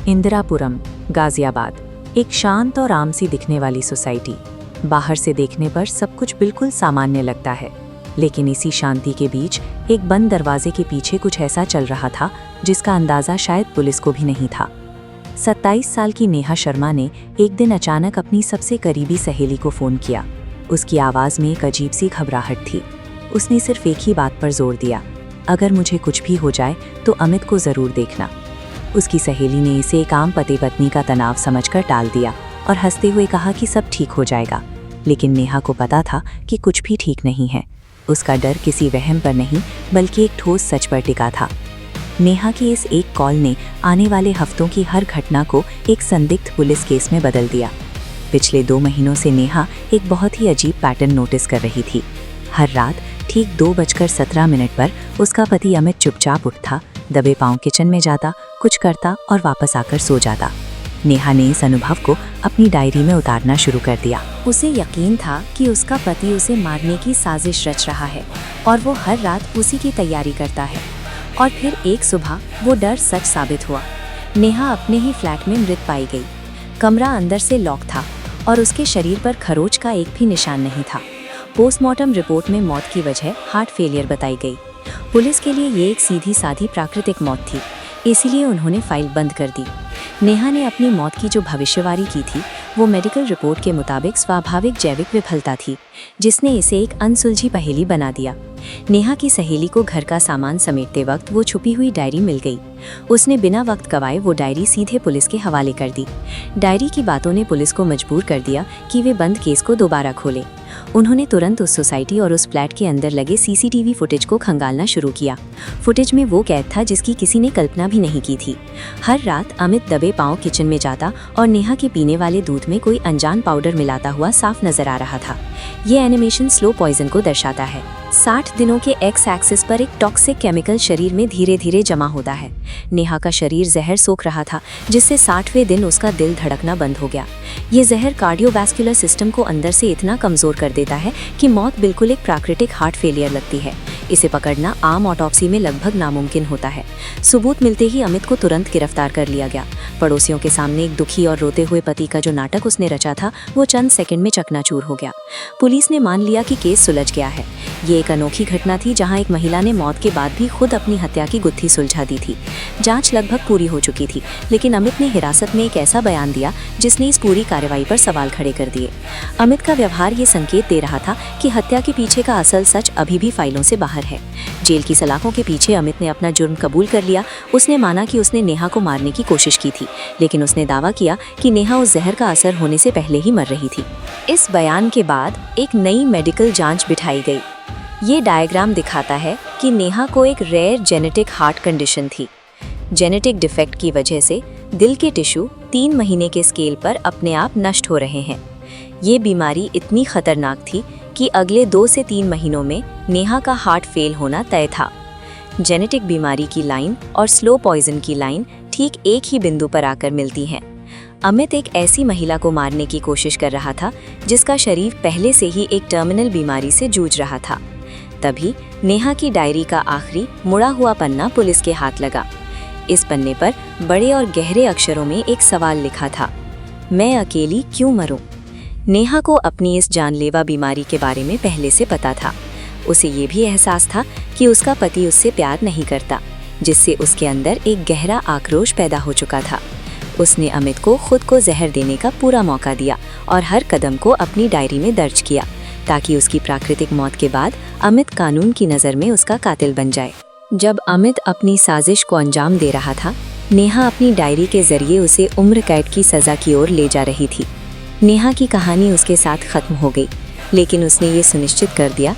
इंदिरापुरम, गाजियाबाद, एक शांत और आम सी दिखने वाली सोसाइटी। बाहर से देखने पर सब कुछ बिल्कुल सामान्य लगता है, लेकिन इसी शांति के बीच एक बंद दरवाजे के पीछे कुछ ऐसा चल रहा था जिसका अंदाज़ा शायद पुलिस को भी नहीं था। 27 साल की नेहा शर्मा ने एक दिन अचानक अपनी सबसे करीबी सहेली को फ़ोन किया। उसकी आवाज़ में एक अजीब सी घबराहट थी। उसने सिर्फ एक ही बात पर जोर दिया, अगर मुझे कुछ भी हो जाए तो अमित को ज़रूर देखना। उसकी सहेली ने इसे एक आम पति पत्नी का तनाव समझकर टाल दिया और हंसते हुए कहा कि सब ठीक हो जाएगा। लेकिन नेहा को पता था कि कुछ भी ठीक नहीं है। उसका डर किसी वहम पर नहीं बल्कि एक ठोस सच पर टिका था। नेहा की इस एक कॉल ने आने वाले हफ्तों की हर घटना को एक संदिग्ध पुलिस केस में बदल दिया। पिछले 2 महीनों से नेहा एक बहुत ही अजीब पैटर्न नोटिस कर रही थी। हर रात ठीक 2:17 पर उसका पति अमित चुपचाप उठता, दबे पांव किचन में जाता, कुछ करता और वापस आकर सो जाता। नेहा ने इस अनुभव को अपनी डायरी में उतारना शुरू कर दिया। उसे यकीन था कि उसका पति उसे मारने की साजिश रच रहा है और वो हर रात उसी की तैयारी करता है। और फिर एक सुबह वो डर सच साबित हुआ। नेहा अपने ही फ्लैट में मृत पाई गई। कमरा अंदर से लॉक था और उसके शरीर पर खरोच का एक भी निशान नहीं था। पोस्टमार्टम रिपोर्ट में मौत की वजह हार्ट फेलियर बताई गई। पुलिस के लिए ये एक सीधी साधी प्राकृतिक मौत थी, इसीलिए उन्होंने फाइल बंद कर दी। नेहा ने अपनी मौत की जो भविष्यवाणी की थी वो मेडिकल रिपोर्ट के मुताबिक स्वाभाविक जैविक विफलता थी, जिसने इसे एक अनसुलझी पहेली बना दिया। नेहा की सहेली को घर का सामान समेटते वक्त वो छुपी हुई डायरी मिल गई। उसने बिना वक्त गवाए वो डायरी सीधे पुलिस के हवाले कर दी। डायरी की बातों ने पुलिस को मजबूर कर दिया कि वे बंद केस को दोबारा खोले। उन्होंने तुरंत उस सोसाइटी और उस फ्लैट के अंदर लगे सीसीटीवी फुटेज को खंगालना शुरू किया। फुटेज में वो कैद था जिसकी किसी ने कल्पना भी नहीं की थी। हर रात अमित दबे पांव किचन में जाता और नेहा के पीने वाले दूध में कोई अनजान पाउडर मिलाता हुआ साफ नजर आ रहा था। ये एनिमेशन स्लो पॉइजन को दर्शाता है। 60 दिनों के एक्स एक्सिस पर एक टॉक्सिक केमिकल शरीर में धीरे धीरे जमा होता है। नेहा का शरीर जहर सोख रहा था, जिससे 60वें दिन उसका दिल धड़कना बंद हो गया। ये जहर कार्डियोवैस्कुलर सिस्टम को अंदर से इतना कमजोर कर देता है कि मौत बिल्कुल एक प्राकृतिक हार्ट फेलियर लगती है। इसे पकड़ना आम ऑटोप्सी में लगभग नामुमकिन होता है। सबूत मिलते ही अमित को तुरंत गिरफ्तार कर लिया गया। पड़ोसियों के सामने एक दुखी और रोते हुए पति का जो नाटक उसने रचा था वो चंद सेकंड में चकनाचूर हो गया। पुलिस ने मान लिया कि केस सुलझ गया है। ये एक अनोखी घटना थी जहां एक महिला ने मौत के बाद भी खुद अपनी हत्या की गुत्थी सुलझा दी थी। जांच लगभग पूरी हो चुकी थी, लेकिन अमित ने हिरासत में एक ऐसा बयान दिया जिसने इस पूरी कार्रवाई पर सवाल खड़े कर दिए। अमित का व्यवहार ये संकेत दे रहा था कि हत्या के पीछे का असल सच अभी भी फाइलों से बाहर है। जेल की सलाखों के पीछे अमित ने अपना जुर्म कबूल कर लिया। उसने माना कि उसने नेहा को मारने की कोशिश की थी, लेकिन उसने दावा किया कि नेहा उस जहर का असर होने से पहले ही मर रही थी। इस बयान के बाद एक नई मेडिकल जांच बिठाई गई। ये डायग्राम दिखाता है कि नेहा को एक रेयर जेनेटिक हार्ट कंडीशन थी। जेनेटिक डिफेक्ट की वजह से दिल के टिश्यू 3 महीने के स्केल पर अपने आप नष्ट हो रहे हैं। ये बीमारी इतनी खतरनाक थी कि अगले 2 से 3 महीनों में नेहा का हार्ट फेल होना तय था। जेनेटिक बीमारी की लाइन और स्लो पॉइजन की लाइन ठीक एक ही बिंदु पर आकर मिलती हैं। अमित एक ऐसी महिला को मारने की कोशिश कर रहा था जिसका शरीर पहले से ही एक टर्मिनल बीमारी से जूझ रहा था। तभी नेहा की डायरी का आखिरी मुड़ा हुआ पन्ना पुलिस के हाथ लगा। इस पन्ने पर बड़े और गहरे अक्षरों में एक सवाल लिखा था, मैं अकेली क्यों मरूं? नेहा को अपनी इस जानलेवा बीमारी के बारे में पहले से पता था। उसे ये भी एहसास था कि उसका पति उससे प्यार नहीं करता, जिससे उसके अंदर एक गहरा आक्रोश पैदा हो चुका था। उसने अमित को खुद को जहर देने का पूरा मौका दिया और हर कदम को अपनी डायरी में दर्ज किया, ताकि उसकी प्राकृतिक मौत के बाद अमित कानून की नज़र में उसका कातिल बन जाए। जब अमित अपनी साजिश को अंजाम दे रहा था, नेहा अपनी डायरी के जरिए उसे उम्र कैद की सज़ा की ओर ले जा रही थी। नेहा की कहानी उसके साथ ख़त्म हो गई, लेकिन उसने ये सुनिश्चित कर दिया